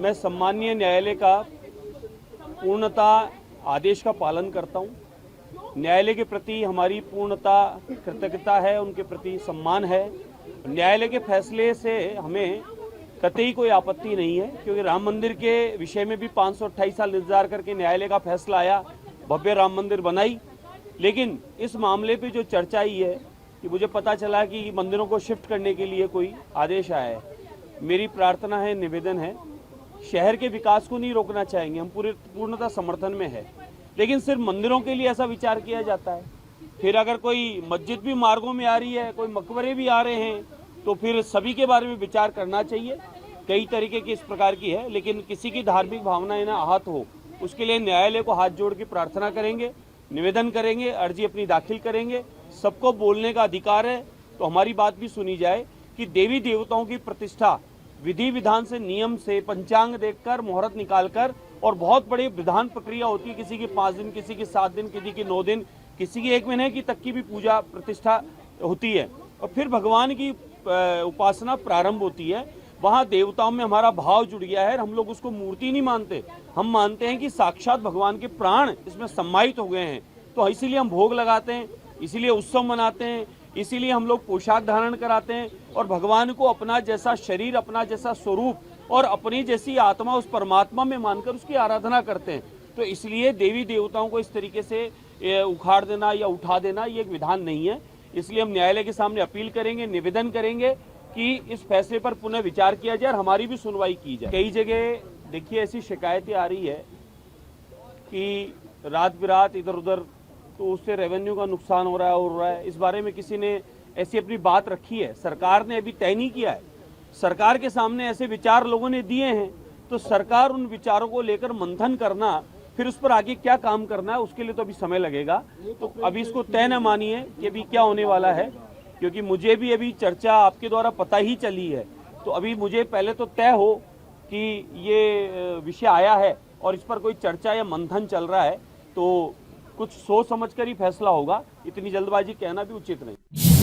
मैं सम्माननीय न्यायालय का पूर्णता आदेश का पालन करता हूं। न्यायालय के प्रति हमारी पूर्णता कृतज्ञता है, उनके प्रति सम्मान है। न्यायालय के फैसले से हमें कतई कोई आपत्ति नहीं है, क्योंकि राम मंदिर के विषय में भी 528 साल इंतजार करके न्यायालय का फैसला आया, भव्य राम मंदिर बनाई। लेकिन इस मामले पे जो चर्चा आई है कि मुझे पता चला कि मंदिरों को शिफ्ट करने के लिए कोई आदेश आया है। मेरी प्रार्थना है, निवेदन है, शहर के विकास को नहीं रोकना चाहेंगे, हम पूर्णतः समर्थन में है, लेकिन सिर्फ मंदिरों के लिए ऐसा विचार किया जाता है। फिर अगर कोई मस्जिद भी मार्गों में आ रही है, कोई मकबरे भी आ रहे हैं, तो फिर सभी के बारे में विचार करना चाहिए। कई तरीके की इस प्रकार की है, लेकिन किसी की धार्मिक भावनाएं ना आहत हो, उसके लिए न्यायालय को हाथ जोड़ के प्रार्थना करेंगे, निवेदन करेंगे, अर्जी अपनी दाखिल करेंगे। सबको बोलने का अधिकार है, तो हमारी बात भी सुनी जाए कि देवी देवताओं की प्रतिष्ठा विधि विधान से, नियम से, पंचांग देखकर, मुहूर्त निकालकर, और बहुत बड़ी विधान प्रक्रिया होती है। किसी की 5 दिन, किसी की 7 दिन, किसी की 9 दिन, किसी की 1 महीने की तक की भी पूजा प्रतिष्ठा होती है, और फिर भगवान की उपासना प्रारंभ होती है। वहाँ देवताओं में हमारा भाव जुड़ गया है। हम लोग उसको मूर्ति नहीं मानते, हम मानते हैं कि साक्षात भगवान के प्राण इसमें सम्मानित हो गए हैं। तो इसीलिए हम भोग लगाते हैं, इसीलिए उत्सव मनाते हैं, इसीलिए हम लोग पोशाक धारण कराते हैं, और भगवान को अपना जैसा शरीर, अपना जैसा स्वरूप और अपनी जैसी आत्मा उस परमात्मा में मानकर उसकी आराधना करते हैं। तो इसलिए देवी देवताओं को इस तरीके से उखाड़ देना या उठा देना ये एक विधान नहीं है। इसलिए हम न्यायालय के सामने अपील करेंगे, निवेदन करेंगे कि इस फैसले पर पुनः विचार किया जाए और हमारी भी सुनवाई की जाए। कई जगह देखिए ऐसी शिकायतें आ रही है कि रात बिरात इधर उधर, तो उससे रेवेन्यू का नुकसान हो रहा है। इस बारे में किसी ने ऐसी अपनी बात रखी है, सरकार ने अभी तय नहीं किया है। सरकार के सामने ऐसे विचार लोगों ने दिए हैं, तो सरकार उन विचारों को लेकर मंथन करना, फिर उस पर आगे क्या काम करना है, उसके लिए तो अभी समय लगेगा। तो अभी इसको तय न मानिए कि अभी क्या होने वाला है, क्योंकि मुझे भी अभी चर्चा आपके द्वारा पता ही चली है। तो अभी मुझे पहले तो तय हो कि ये विषय आया है और इस पर कोई चर्चा या मंथन चल रहा है, तो कुछ सोच समझकर ही फैसला होगा। इतनी जल्दबाजी कहना भी उचित नहीं।